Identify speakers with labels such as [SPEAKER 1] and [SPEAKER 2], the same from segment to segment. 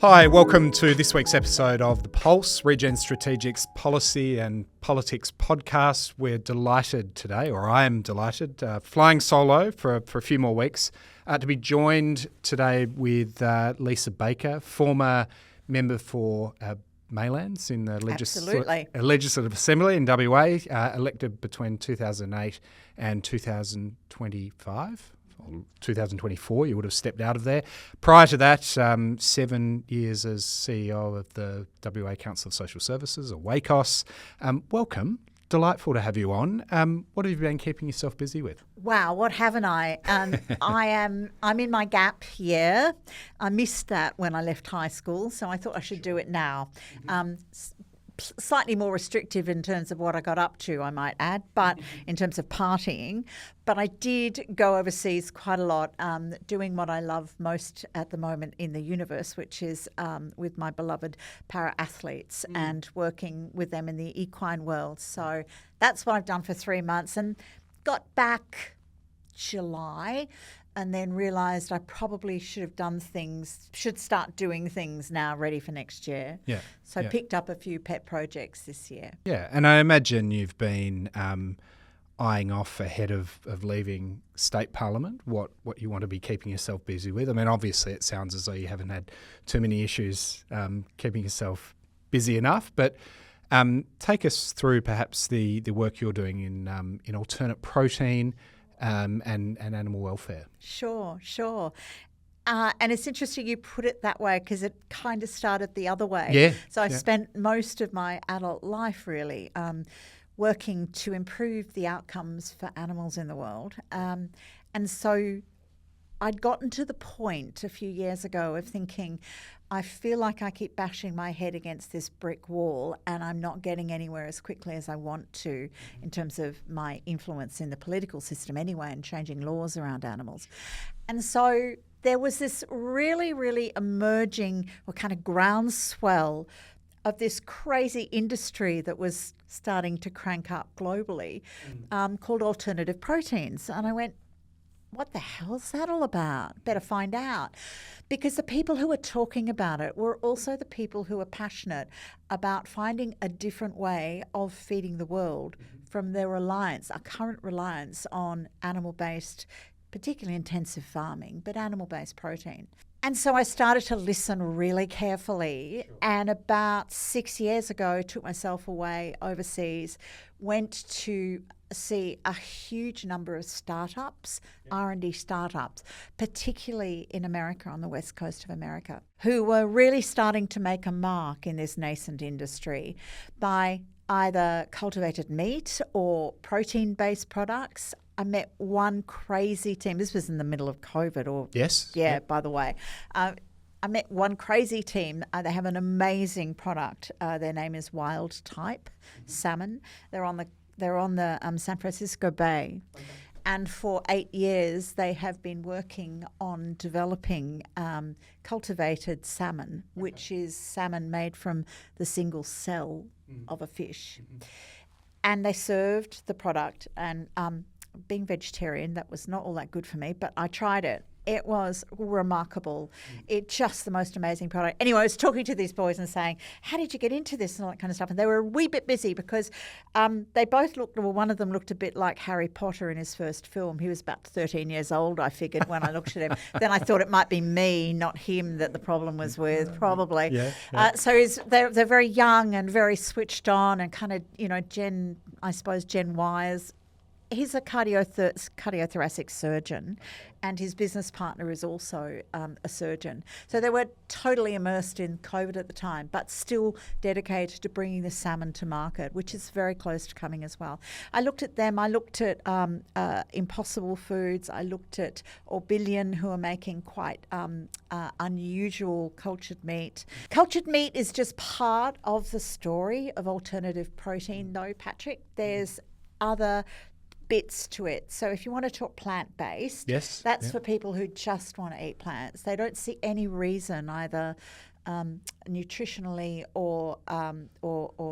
[SPEAKER 1] Hi, welcome to this week's episode of The Pulse, Regen Strategic's Policy and Politics podcast. We're delighted today, or I am delighted, flying solo for a few more weeks, to be joined today with Lisa Baker, former member for Maylands in the Legislative Assembly in WA, elected between 2008 and 2025. 2024, you would have stepped out of there. Prior to that, 7 years as CEO of the WA Council of Social Services, or WACOS. Welcome. Delightful to have you on. What have you been keeping yourself busy with?
[SPEAKER 2] Wow, what haven't I? I'm in my gap year. I missed that when I left high school, so I thought I should do it now. Slightly more restrictive in terms of what I got up to, I might add, but in terms of partying. But I did go overseas quite a lot, doing what I love most at the moment in the universe, which is with my beloved para-athletes and working with them in the equine world. So that's what I've done for 3 months and got back July and then realised I probably should start doing things now ready for next year. So I picked up a few pet projects this year.
[SPEAKER 1] Yeah, and I imagine you've been eyeing off ahead of leaving state parliament what you want to be keeping yourself busy with. I mean, obviously it sounds as though you haven't had too many issues keeping yourself busy enough, but take us through perhaps the work you're doing in alternate protein and animal welfare.
[SPEAKER 2] Sure. And it's interesting you put it that way because it kind of started the other way.
[SPEAKER 1] Yeah.
[SPEAKER 2] So I spent most of my adult life really working to improve the outcomes for animals in the world. And so I'd gotten to the point a few years ago of thinking, I feel like I keep bashing my head against this brick wall and I'm not getting anywhere as quickly as I want to in terms of my influence in the political system anyway and changing laws around animals. And so there was this really, really emerging or kind of groundswell of this crazy industry that was starting to crank up globally called alternative proteins. And I went, what the hell's that all about? Better find out. Because the people who were talking about it were also the people who were passionate about finding a different way of feeding the world from their reliance, our current reliance on animal-based, particularly intensive farming, but animal-based protein. And so I started to listen really carefully and about 6 years ago took myself away overseas, went to see a huge number of startups, R&D startups, particularly in America, on the west coast of America, who were really starting to make a mark in this nascent industry by either cultivated meat or protein-based products. I met one crazy team. This was in the middle of COVID.
[SPEAKER 1] Yes.
[SPEAKER 2] Yeah, by the way. I met one crazy team. They have an amazing product. Their name is Wild Type Salmon. They're on the San Francisco Bay. Okay. And for 8 years, they have been working on developing cultivated salmon, which is salmon made from the single cell of a fish. And they served the product. And being vegetarian, that was not all that good for me, but I tried it. It was remarkable. It's just the most amazing product. Anyway, I was talking to these boys and saying, how did you get into this and all that kind of stuff? And they were a wee bit busy because they both one of them looked a bit like Harry Potter in his first film. He was about 13 years old, I figured, when I looked at him. Then I thought it might be me, not him, that the problem was with, probably. Yeah. So they're very young and very switched on and kind of, Gen Y's. He's a cardiothoracic surgeon and his business partner is also a surgeon. So they were totally immersed in COVID at the time, but still dedicated to bringing the salmon to market, which is very close to coming as well. I looked at them. I looked at Impossible Foods. I looked at Orbillion, who are making quite unusual cultured meat. Cultured meat is just part of the story of alternative protein, though, Patrick. There's other bits to it. So if you want to talk plant-based, that's for people who just want to eat plants. They don't see any reason either nutritionally or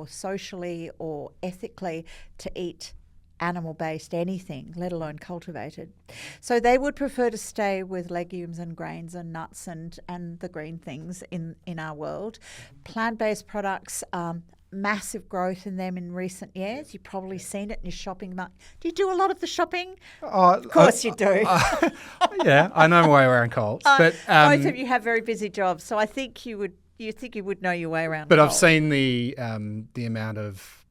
[SPEAKER 2] socially or ethically to eat animal-based anything, let alone cultivated. So they would prefer to stay with legumes and grains and nuts and the green things in our world. Plant-based products, massive growth in them in recent years. You've probably seen it in your shopping market. Do you do a lot of the shopping? Of course you do.
[SPEAKER 1] Yeah, I know my way around Coles. But
[SPEAKER 2] both of you have very busy jobs, so I think you would know your way around.
[SPEAKER 1] But
[SPEAKER 2] Coles.
[SPEAKER 1] I've seen the amount of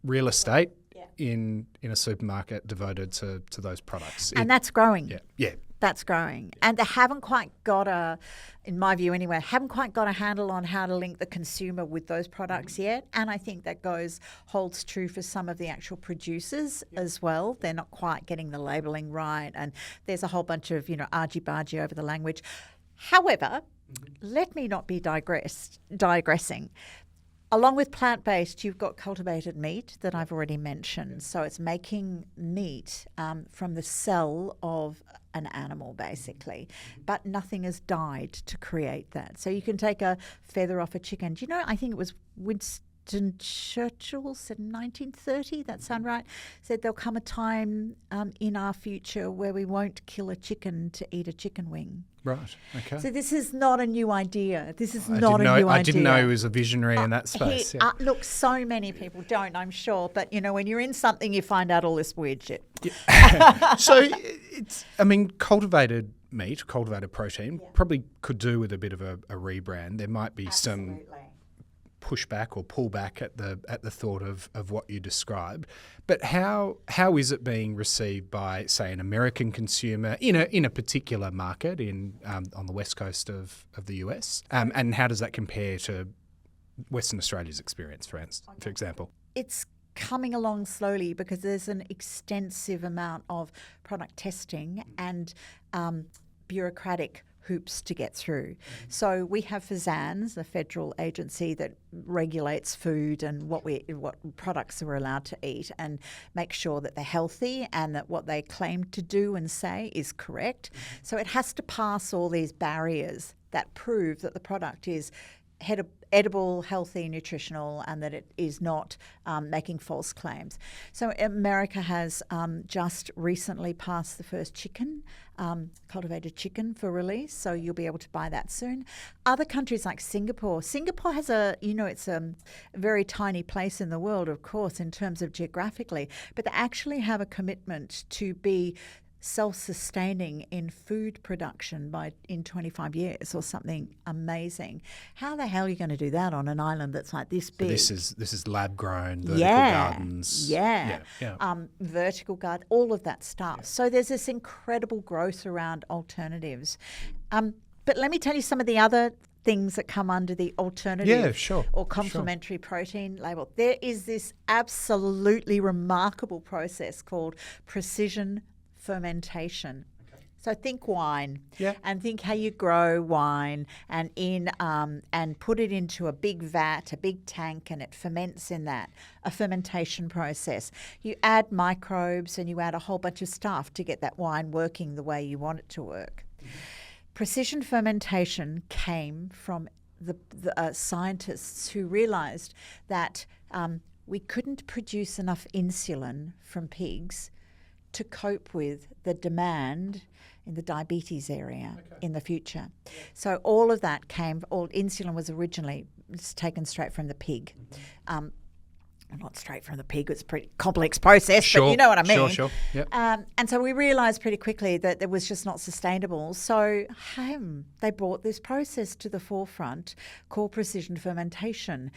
[SPEAKER 1] real estate in a supermarket devoted to those products.
[SPEAKER 2] And that's growing.
[SPEAKER 1] Yeah.
[SPEAKER 2] That's growing. And they haven't quite got in my view anyway, haven't quite got a handle on how to link the consumer with those products yet. And I think that holds true for some of the actual producers as well. They're not quite getting the labelling right. And there's a whole bunch of, argy-bargy over the language. However, let me not be digressing. Along with plant-based, you've got cultivated meat that I've already mentioned. So it's making meat from the cell of an animal, basically. But nothing is dyed to create that. So you can take a feather off a chicken. Do you know, I think it was Winston Churchill said in 1930, that sound right? Said there'll come a time in our future where we won't kill a chicken to eat a chicken wing.
[SPEAKER 1] Right, okay.
[SPEAKER 2] So this is not a new idea. This is
[SPEAKER 1] I didn't know he was a visionary in that space.
[SPEAKER 2] Look, so many people don't, I'm sure. But, when you're in something, you find out all this weird shit.
[SPEAKER 1] Yeah. So, cultivated meat, cultivated protein, probably could do with a bit of a rebrand. There might be some pushback or pullback at the thought of what you described. But how is it being received by, say, an American consumer in a particular market on the west coast of the US? And how does that compare to Western Australia's experience, for example?
[SPEAKER 2] It's coming along slowly because there's an extensive amount of product testing and bureaucratic hoops to get through. So we have FSANZ, the federal agency that regulates food and what products we're allowed to eat and make sure that they're healthy and that what they claim to do and say is correct. So it has to pass all these barriers that prove that the product is edible, healthy, nutritional, and that it is not making false claims. So America has just recently passed the first cultivated chicken for release, so you'll be able to buy that soon. Other countries like Singapore has it's a very tiny place in the world, of course, in terms of geographically, but they actually have a commitment to be self-sustaining in food production in 25 years or something amazing. How the hell are you going to do that on an island that's like this big?
[SPEAKER 1] So this is lab grown, vertical gardens.
[SPEAKER 2] Yeah. Vertical garden, all of that stuff. Yeah. So there's this incredible growth around alternatives. But let me tell you some of the other things that come under the alternative or complementary protein label. There is this absolutely remarkable process called precision fermentation. Okay. So think wine and think how you grow wine and and put it into a big vat, a big tank, and it ferments in that, a fermentation process. You add microbes and you add a whole bunch of stuff to get that wine working the way you want it to work. Mm-hmm. Precision fermentation came from the scientists who realized that we couldn't produce enough insulin from pigs to cope with the demand in the diabetes area in the future. Yeah. So all of that insulin was originally taken straight from the pig. Mm-hmm. Not straight from the pig, it's a pretty complex process, but you know what I mean.
[SPEAKER 1] Sure. Yep.
[SPEAKER 2] And so we realised pretty quickly that it was just not sustainable. So they brought this process to the forefront called precision fermentation.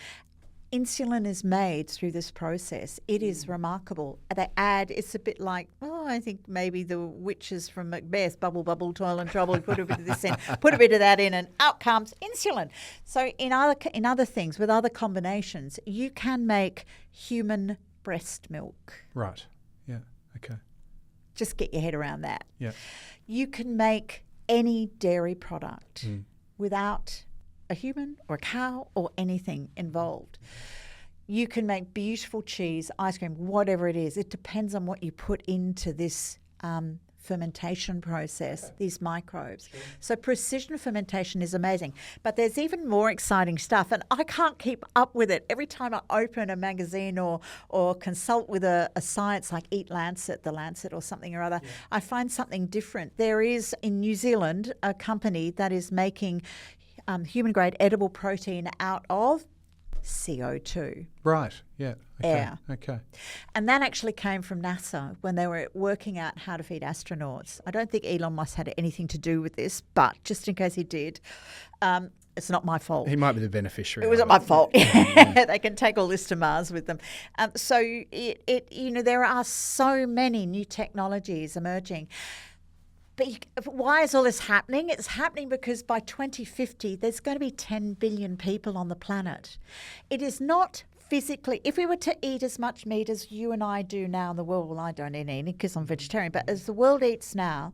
[SPEAKER 2] Insulin is made through this process. It is remarkable. It's a bit like, I think maybe the witches from Macbeth, bubble, bubble, toil and trouble, put a bit of this in, put a bit of that in, and out comes insulin. So in other things, with other combinations, you can make human breast milk.
[SPEAKER 1] Right. Yeah. Okay.
[SPEAKER 2] Just get your head around that.
[SPEAKER 1] Yeah.
[SPEAKER 2] You can make any dairy product without a human or a cow or anything involved. You can make beautiful cheese, ice cream, whatever it is. It depends on what you put into this fermentation process, these microbes. So precision fermentation is amazing. But there's even more exciting stuff, and I can't keep up with it. Every time I open a magazine or consult with a science like The Lancet or something or other, I find something different. There is, in New Zealand, a company that is making human-grade edible protein out of CO2.
[SPEAKER 1] Right, yeah. Okay.
[SPEAKER 2] Air.
[SPEAKER 1] Okay.
[SPEAKER 2] And that actually came from NASA when they were working out how to feed astronauts. I don't think Elon Musk had anything to do with this, but just in case he did, it's not my fault.
[SPEAKER 1] He might be the beneficiary.
[SPEAKER 2] It wasn't my fault. They can take all this to Mars with them. So there are so many new technologies emerging. But why is all this happening? It's happening because by 2050, there's going to be 10 billion people on the planet. It is not physically, if we were to eat as much meat as you and I do now in the world, well, I don't eat any because I'm vegetarian, but as the world eats now,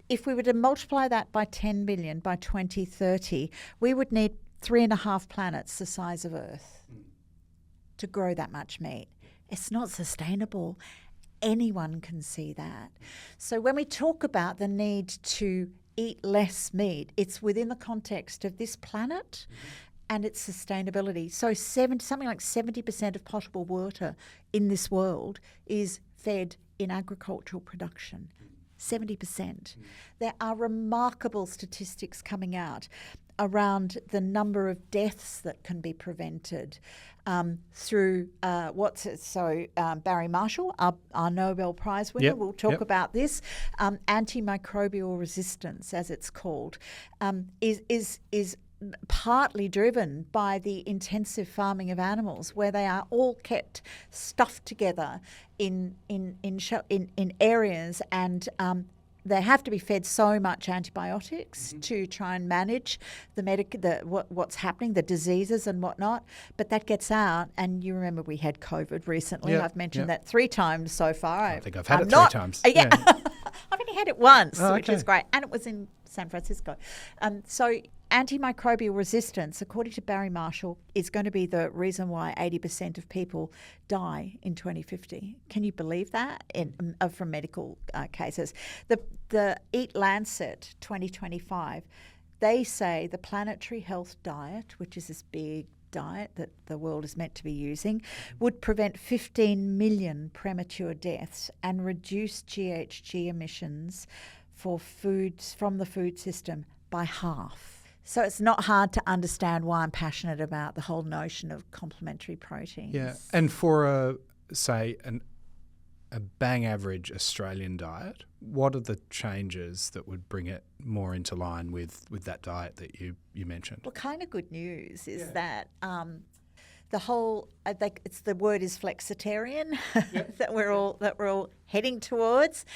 [SPEAKER 2] if we were to multiply that by 10 billion by 2030, we would need 3.5 planets the size of Earth to grow that much meat. It's not sustainable. Anyone can see that. So when we talk about the need to eat less meat, it's within the context of this planet and its sustainability. So something like 70% of potable water in this world is fed in agricultural production. 70%. There are remarkable statistics coming out around the number of deaths that can be prevented through Barry Marshall, our Nobel Prize winner, will talk about this. Antimicrobial resistance, as it's called, is partly driven by the intensive farming of animals, where they are all kept stuffed together in areas, and they have to be fed so much antibiotics to try and manage what's happening, the diseases and whatnot. But that gets out, and you remember we had COVID recently. I've mentioned that 3 times so far.
[SPEAKER 1] I think I've had it 3 times.
[SPEAKER 2] Yeah. I've only had it once, which
[SPEAKER 1] okay.
[SPEAKER 2] is great, and it was in San Francisco. So antimicrobial resistance, according to Barry Marshall, is going to be the reason why 80% of people die in 2050. Can you believe that from medical cases? The Eat Lancet 2025, they say the planetary health diet, which is this big diet that the world is meant to be using, would prevent 15 million premature deaths and reduce GHG emissions for foods from the food system by half. So it's not hard to understand why I'm passionate about the whole notion of complementary proteins.
[SPEAKER 1] Yeah, and for a bang average Australian diet, what are the changes that would bring it more into line with that diet that you mentioned?
[SPEAKER 2] Well, kind of good news is that the whole the word is flexitarian that we're all heading towards.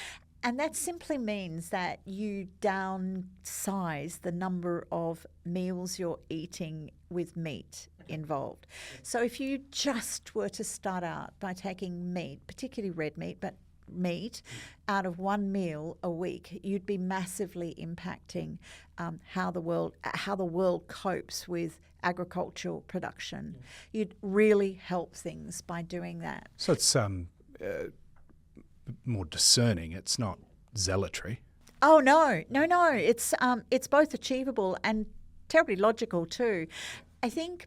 [SPEAKER 2] And that simply means that you downsize the number of meals you're eating with meat involved. So if you just were to start out by taking meat, particularly red meat, but meat, out of one meal a week, you'd be massively impacting how the world copes with agricultural production. You'd really help things by doing that.
[SPEAKER 1] So it's more discerning. It's not zealotry.
[SPEAKER 2] Oh no! It's both achievable and terribly logical too. I think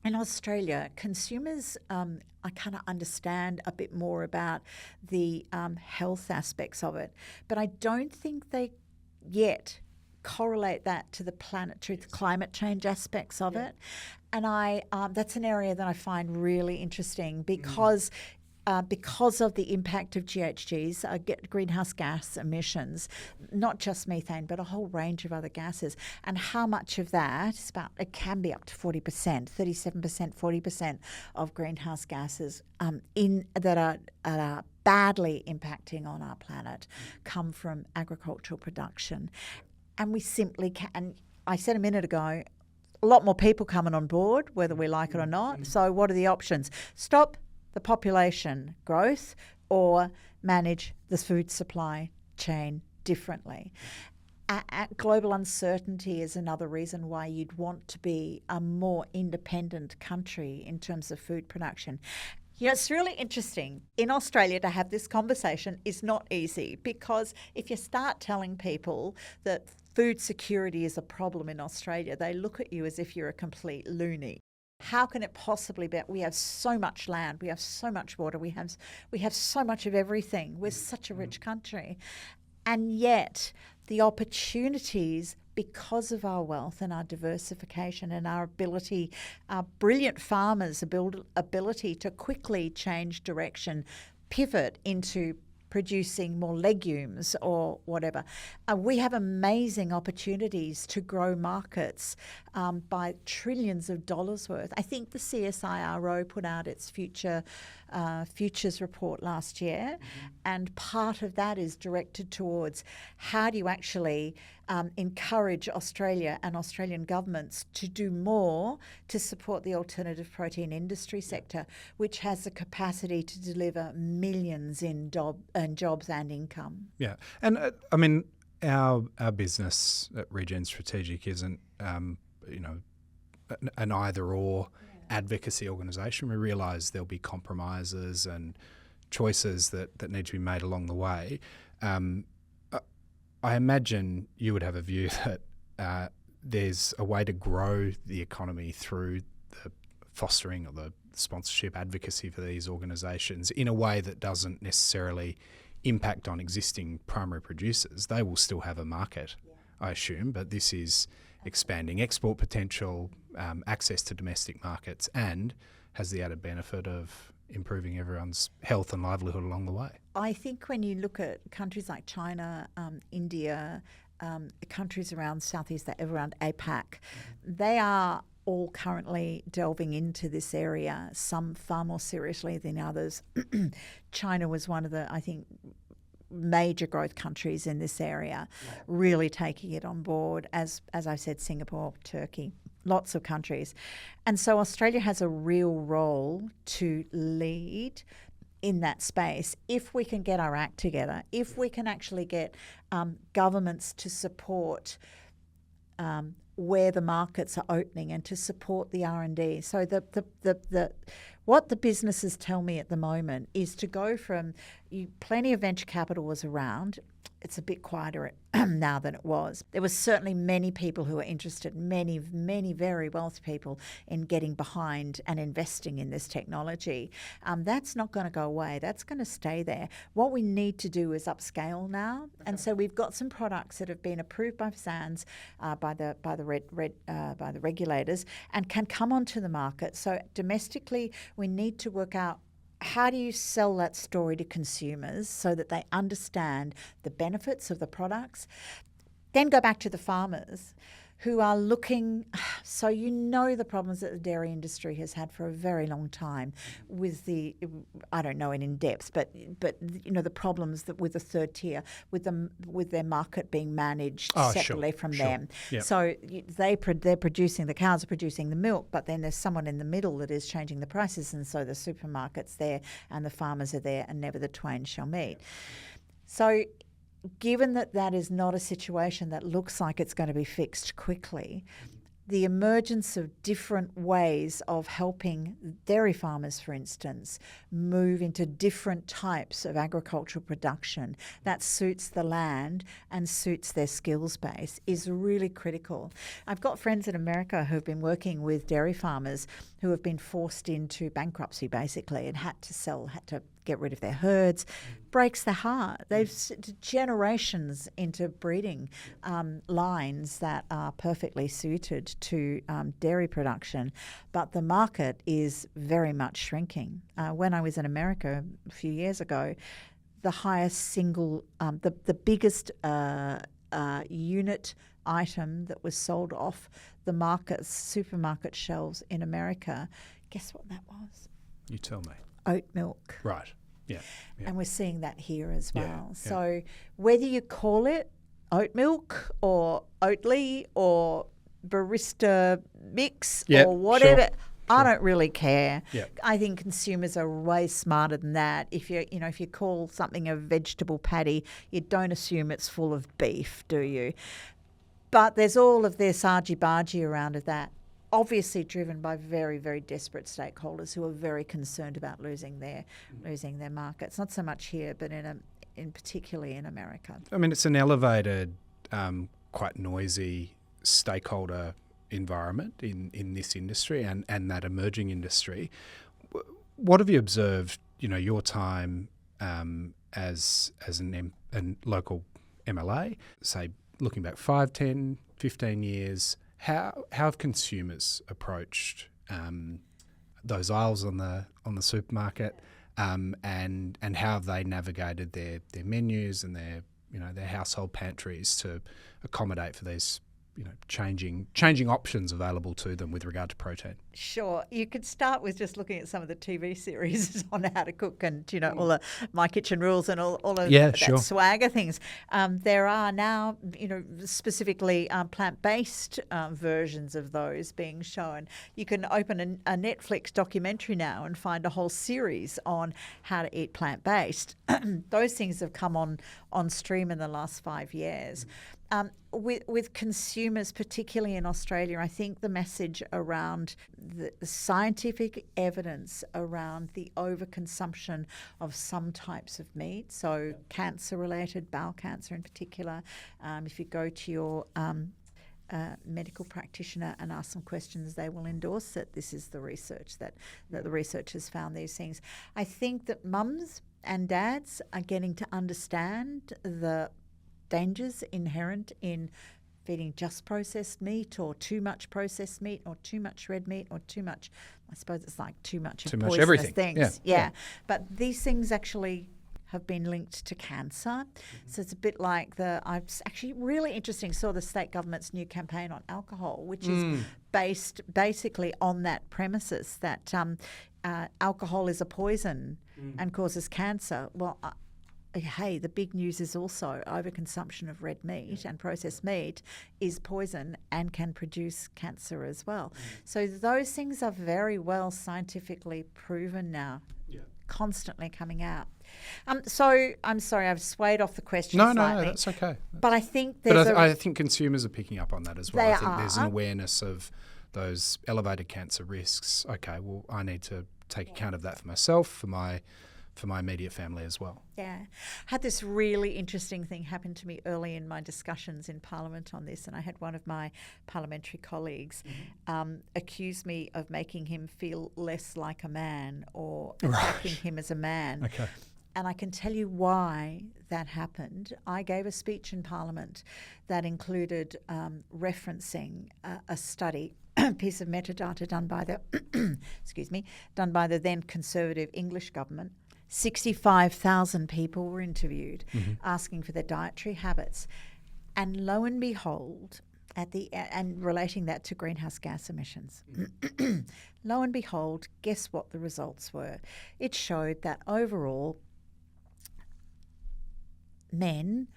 [SPEAKER 2] in Australia, consumers I kind of understand a bit more about the health aspects of it, but I don't think they yet correlate that to the climate change aspects of it. And that's an area that I find really interesting because of the impact of GHGs, greenhouse gas emissions, not just methane, but a whole range of other gases, and how much of that it can be up to 40%, 37%, 40% of greenhouse gases that are badly impacting on our planet come from agricultural production. And we simply can. And I said a minute ago, a lot more people coming on board, whether we like it or not. So what are the options? Stop the population growth or manage the food supply chain differently. Global uncertainty is another reason why you'd want to be a more independent country in terms of food production. It's really interesting. In Australia, to have this conversation is not easy, because if you start telling people that food security is a problem in Australia, they look at you as if you're a complete loony. How can it possibly be? We have so much land, we have so much water, we have so much of everything. We're such a rich country. And yet the opportunities, because of our wealth and our diversification and our ability, our brilliant farmers' ability to quickly change direction, pivot into producing more legumes or whatever. We have amazing opportunities to grow markets by trillions of dollars worth. I think the CSIRO put out its futures report last year, and part of that is directed towards how do you actually encourage Australia and Australian governments to do more to support the alternative protein industry sector, which has the capacity to deliver millions in jobs and income.
[SPEAKER 1] Yeah, and I mean, our business at Regen Strategic isn't an either-or advocacy organisation. We realise there'll be compromises and choices that need to be made along the way. I imagine you would have a view that there's a way to grow the economy through the fostering or the sponsorship advocacy for these organisations in a way that doesn't necessarily impact on existing primary producers. They will still have a market, I assume, but this is expanding export potential, access to domestic markets, and has the added benefit of improving everyone's health and livelihood along the way.
[SPEAKER 2] I think when you look at countries like China, India, countries around Southeast, around APAC, they are all currently delving into this area, some far more seriously than others. China was one of the, I think, major growth countries in this area, really taking it on board, as I said, Singapore, Turkey, lots of countries. And so Australia has a real role to lead in that space if we can get our act together, if we can actually get governments to support where the markets are opening and to support the R&D. So what the businesses tell me at the moment is to go from plenty of venture capital was around. It's a bit quieter now than it was. There was certainly many people who were interested, many very wealthy people, in getting behind and investing in this technology. That's not going to go away. That's going to stay there. What we need to do is upscale now. Okay. And so we've got some products that have been approved by SANS, by the regulators, and can come onto the market. So domestically, we need to work out, how do you sell that story to consumers so that they understand the benefits of the products? Then go back to the farmers who are looking, so the problems that the dairy industry has had for a very long time with I don't know it in depth, but the problems that with the third tier, with their market being managed separately from them. Yep. So they're producing, the cows are producing the milk, but then there's someone in the middle that is changing the prices, and so the supermarket's there and the farmers are there, and never the twain shall meet. So given that is not a situation that looks like it's going to be fixed quickly, the emergence of different ways of helping dairy farmers, for instance, move into different types of agricultural production that suits the land and suits their skills base is really critical. I've got friends in America who have been working with dairy farmers who have been forced into bankruptcy, basically, and had to get rid of their herds. Breaks their heart. They've generations into breeding lines that are perfectly suited to dairy production, but the market is very much shrinking. When I was in America a few years ago, the highest single, the biggest unit item that was sold off the supermarket shelves in America, guess what that was?
[SPEAKER 1] You tell me.
[SPEAKER 2] Oat milk.
[SPEAKER 1] Right. Yeah.
[SPEAKER 2] And we're seeing that here as well.
[SPEAKER 1] Yeah.
[SPEAKER 2] So whether you call it oat milk or Oatly or barista mix or whatever, sure. I don't really care. Yep. I think consumers are way smarter than that. If you call something a vegetable patty, you don't assume it's full of beef, do you? But there's all of this argy-bargy around of that. obviously driven by very, very desperate stakeholders who are very concerned about losing their markets. Not so much here, but in particularly in America.
[SPEAKER 1] I mean, it's an elevated, quite noisy stakeholder environment in this industry and that emerging industry. What have you observed, your time as a local MLA, say, looking back 5, 10, 15 years, how have consumers approached those aisles on the supermarket, and how have they navigated their menus and their household pantries to accommodate for these changing options available to them with regard to protein?
[SPEAKER 2] Sure. You could start with just looking at some of the TV series on how to cook and, all the My Kitchen Rules and all of that swagger things. There are now, specifically plant-based versions of those being shown. You can open a Netflix documentary now and find a whole series on how to eat plant-based. Those things have come on stream in the last 5 years. With consumers, particularly in Australia, I think the message around the scientific evidence around the overconsumption of some types of meat, so cancer-related, bowel cancer in particular, if you go to your medical practitioner and ask some questions, they will endorse that this is the research, that the research has found these things. I think that mums and dads are getting to understand the dangers inherent in feeding just processed meat or too much processed meat or too much red meat or too much, I suppose it's like too much poisonous
[SPEAKER 1] everything.
[SPEAKER 2] Things. Yeah. But these things actually have been linked to cancer. Mm-hmm. So it's a bit like I've actually really interesting, saw the state government's new campaign on alcohol, which is based basically on that premises that alcohol is a poison and causes cancer. Well, hey, the big news is also overconsumption of red meat and processed meat is poison and can produce cancer as well. So those things are very well scientifically proven now, constantly coming out. So I'm sorry, I've swayed off the question slightly.
[SPEAKER 1] No, that's okay.
[SPEAKER 2] But I think
[SPEAKER 1] I think consumers are picking up on that as well.
[SPEAKER 2] I
[SPEAKER 1] think there's an awareness of those elevated cancer risks. Okay, well, I need to take account of that for myself, for my immediate family as well.
[SPEAKER 2] Yeah. Had this really interesting thing happen to me early in my discussions in Parliament on this, and I had one of my parliamentary colleagues accuse me of making him feel less like a man or attacking him as a man. Okay. And I can tell you why that happened. I gave a speech in Parliament that included referencing a study, a piece of metadata done by the then Conservative English government. 65,000 people were interviewed asking for their dietary habits. And lo and behold, and relating that to greenhouse gas emissions, lo and behold, guess what the results were? It showed that overall, men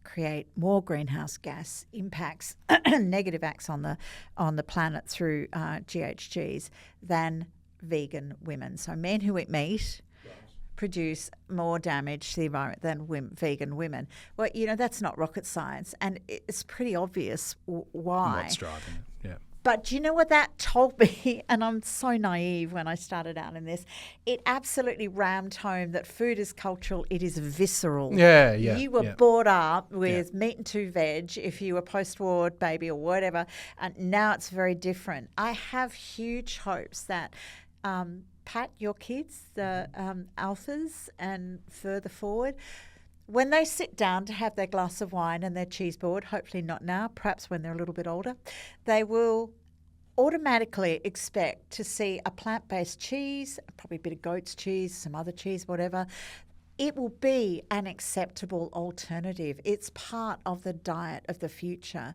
[SPEAKER 2] create more greenhouse gas impacts, negative acts on the planet through GHGs than vegan women. So men who eat meat produce more damage to the environment than vegan women. Well, that's not rocket science, and it's pretty obvious why.
[SPEAKER 1] What's driving it, yeah.
[SPEAKER 2] But do you know what that told me? And I'm so naive when I started out in this. It absolutely rammed home that food is cultural. It is visceral.
[SPEAKER 1] Yeah.
[SPEAKER 2] You were brought up with meat and 2 veg if you were post-war baby or whatever. And now it's very different. I have huge hopes that Pat, your kids, the alphas and further forward, when they sit down to have their glass of wine and their cheese board, hopefully not now, perhaps when they're a little bit older, they will automatically expect to see a plant-based cheese, probably a bit of goat's cheese, some other cheese, whatever. It will be an acceptable alternative. It's part of the diet of the future.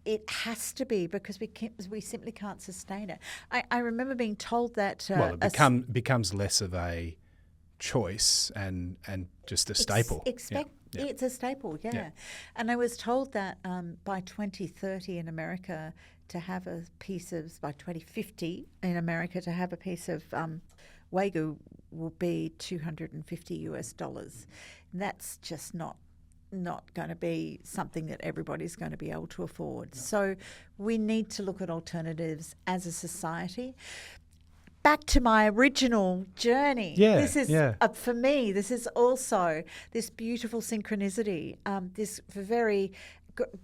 [SPEAKER 2] It has to be because we simply can't sustain it. I remember being told that...
[SPEAKER 1] it becomes less of a choice and just a staple.
[SPEAKER 2] It's a staple, yeah. And I was told that by 2030 in America to have a piece of... By 2050 in America to have a piece of... Wagyu will be $250. And that's just not not going to be something that everybody's going to be able to afford. So we need to look at alternatives as a society. Back to my original journey. This is, for me, this is also this beautiful synchronicity, this very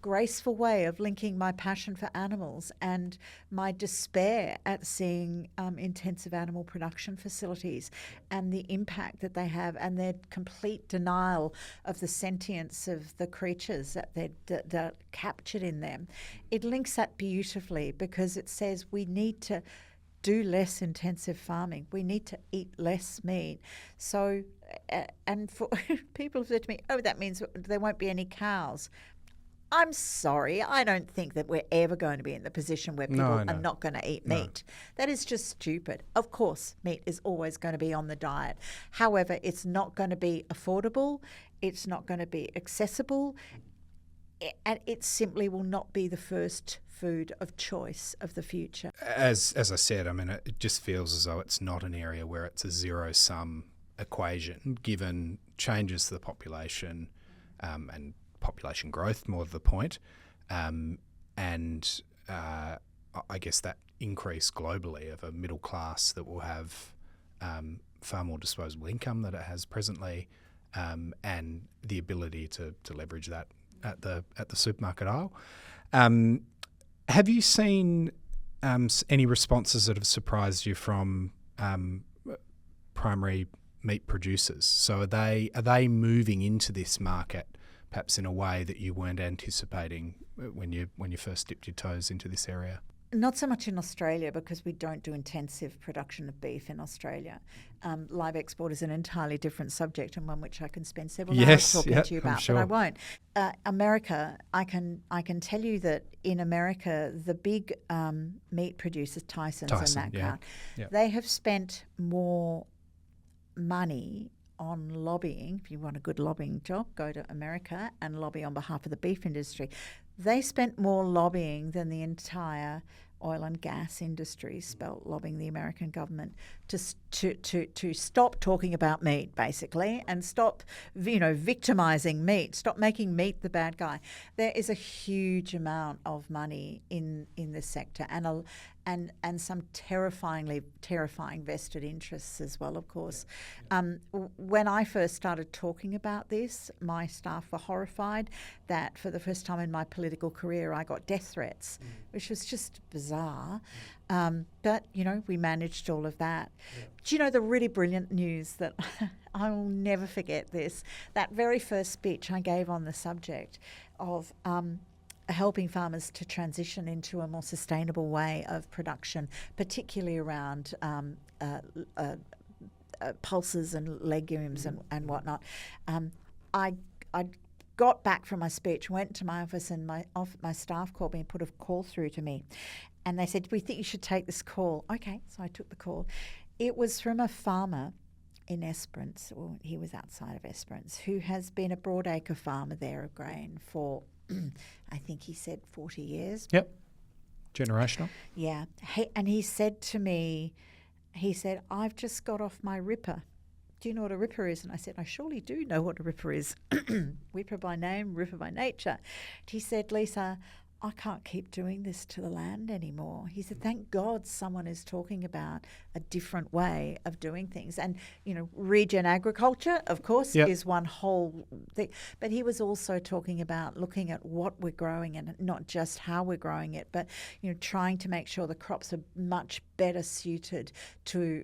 [SPEAKER 2] graceful way of linking my passion for animals and my despair at seeing intensive animal production facilities and the impact that they have and their complete denial of the sentience of the creatures that they're captured in them. It links that beautifully because it says we need to do less intensive farming. We need to eat less meat. So, and for people have said to me, oh, that means there won't be any cows. I'm sorry, I don't think that we're ever going to be in the position where people are not going to eat meat. That is just stupid. Of course, meat is always going to be on the diet. However, it's not going to be affordable. It's not going to be accessible. And it simply will not be the first food of choice of the future.
[SPEAKER 1] As I said, I mean, it just feels as though it's not an area where it's a zero-sum equation, given changes to the population and population growth, more to the point, and I guess that increase globally of a middle class that will have far more disposable income than it has presently, and the ability to leverage that at the supermarket aisle. Have you seen any responses that have surprised you from primary meat producers? So are they moving into this market perhaps in a way that you weren't anticipating when you first dipped your toes into this area?
[SPEAKER 2] Not so much in Australia because we don't do intensive production of beef in Australia. Live export is an entirely different subject and one which I can spend several hours talking to you about, but I won't. America, I can tell you that in America, the big meat producers, Tyson's and that kind, they have spent more money on lobbying. If you want a good lobbying job, go to America and lobby on behalf of the beef industry. They spent more lobbying than the entire oil and gas industry spelt lobbying the American government to stop talking about meat, basically, and stop, victimizing meat, stop making meat the bad guy. There is a huge amount of money in this sector and some terrifying vested interests as well, of course. When I first started talking about this, my staff were horrified that for the first time in my political career I got death threats, which was just bizarre. But, we managed all of that. Yeah. Do you know the really brilliant news that I will never forget this? That very first speech I gave on the subject of helping farmers to transition into a more sustainable way of production, particularly around pulses and legumes and whatnot. I got back from my speech, went to my office, and my staff called me and put a call through to me. And they said, we think you should take this call. Okay, so I took the call. It was from a farmer in Esperance, well, he was outside of Esperance, who has been a broadacre farmer there of grain for, I think he said 40 years.
[SPEAKER 1] Yep, generational.
[SPEAKER 2] Yeah, and he said to me, I've just got off my ripper. Do you know what a ripper is? And I said, I surely do know what a ripper is. Ripper by name, ripper by nature. He said, Lisa, I can't keep doing this to the land anymore. He said, thank God someone is talking about a different way of doing things. And, regen agriculture, of course, is one whole thing. But he was also talking about looking at what we're growing and not just how we're growing it, but, trying to make sure the crops are much better suited to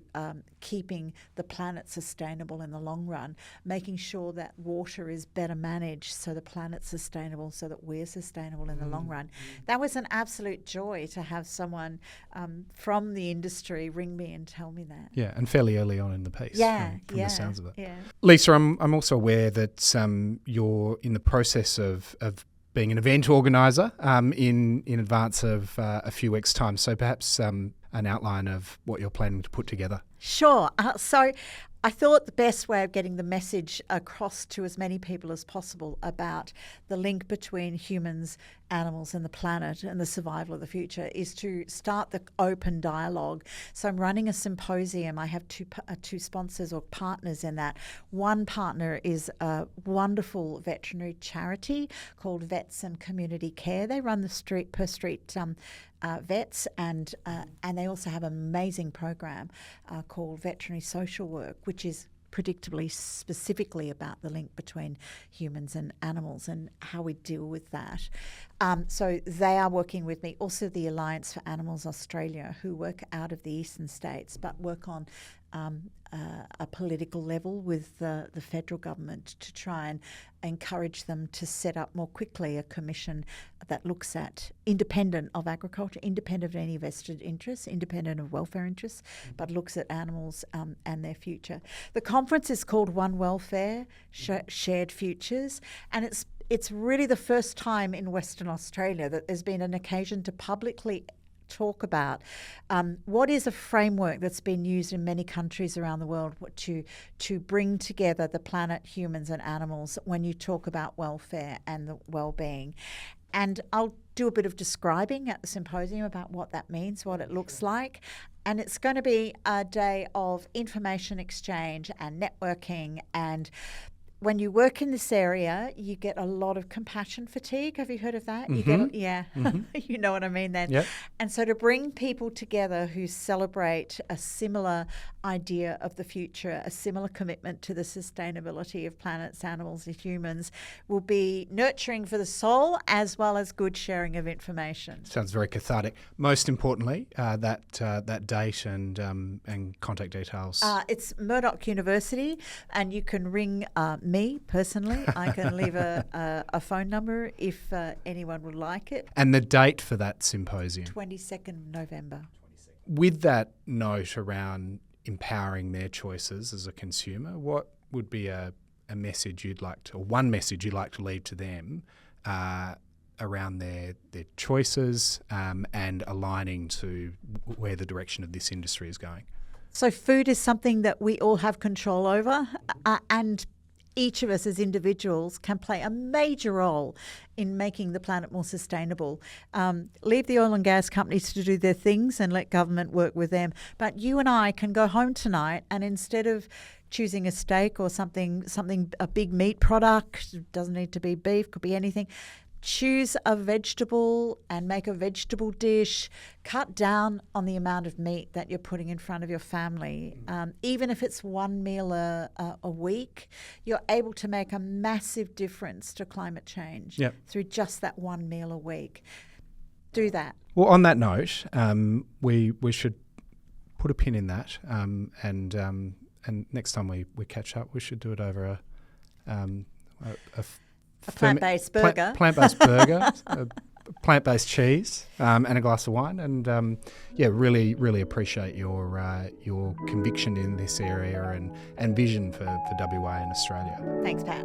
[SPEAKER 2] keeping the planet sustainable in the long run, making sure that water is better managed so the planet's sustainable, so that we're sustainable in the long run. That was an absolute joy to have someone from the industry ring me and tell me that.
[SPEAKER 1] Yeah, and fairly early on in the piece.
[SPEAKER 2] From
[SPEAKER 1] the sounds of it.
[SPEAKER 2] Yeah.
[SPEAKER 1] Lisa, I'm also aware that you're in the process of being an event organiser in advance of a few weeks' time. So perhaps an outline of what you're planning to put together.
[SPEAKER 2] Sure. So I thought the best way of getting the message across to as many people as possible about the link between humans animals and the planet and the survival of the future is to start the open dialogue. So I'm running a symposium. I have two sponsors or partners in that. One partner is a wonderful veterinary charity called Vets and Community Care. They run the street per street vets, and they also have an amazing program called Veterinary Social Work, which is predictably specifically about the link between humans and animals and how we deal with that. So they are working with me. Also the Alliance for Animals Australia, who work out of the eastern states but work on a political level with the federal government to try and encourage them to set up more quickly a commission that looks at independent of agriculture, independent of any vested interests, independent of welfare interests, but looks at animals and their future. The conference is called One Welfare, Shared Futures, and it's really the first time in Western Australia that there's been an occasion to publicly talk about what is a framework that's been used in many countries around the world to bring together the planet, humans and animals when you talk about welfare and the well-being. And I'll do a bit of describing at the symposium about what that means, what it looks like. And it's going to be a day of information exchange and networking. And when you work in this area, you get a lot of compassion fatigue. Have you heard of that?
[SPEAKER 1] Mm-hmm.
[SPEAKER 2] You know what I mean then.
[SPEAKER 1] Yep.
[SPEAKER 2] And so to bring people together who celebrate a similar idea of the future, a similar commitment to the sustainability of planets, animals and humans will be nurturing for the soul as well as good sharing of information.
[SPEAKER 1] Sounds very cathartic. Most importantly, that date and contact details.
[SPEAKER 2] It's Murdoch University, and you can ring me personally. I can leave a phone number if anyone would like it.
[SPEAKER 1] And the date for that symposium?
[SPEAKER 2] 22nd November.
[SPEAKER 1] With that note around empowering their choices as a consumer, what would be a message you'd like to, or one message you'd like to leave to them around their choices and aligning to where the direction of this industry is going?
[SPEAKER 2] So food is something that we all have control over, and each of us as individuals can play a major role in making the planet more sustainable. Leave the oil and gas companies to do their things and let government work with them. But you and I can go home tonight, and instead of choosing a steak or a big meat product, doesn't need to be beef, could be anything, choose a vegetable and make a vegetable dish. Cut down on the amount of meat that you're putting in front of your family. Even if it's one meal a week, you're able to make a massive difference to climate change through just that one meal a week. Do that.
[SPEAKER 1] Well, on that note, we should put a pin in that, and next time we catch up, we should do it over a
[SPEAKER 2] plant-based burger.
[SPEAKER 1] Plant-based burger, a plant-based cheese, and a glass of wine. And really, really appreciate your conviction in this area and vision for WA and Australia.
[SPEAKER 2] Thanks, Pat.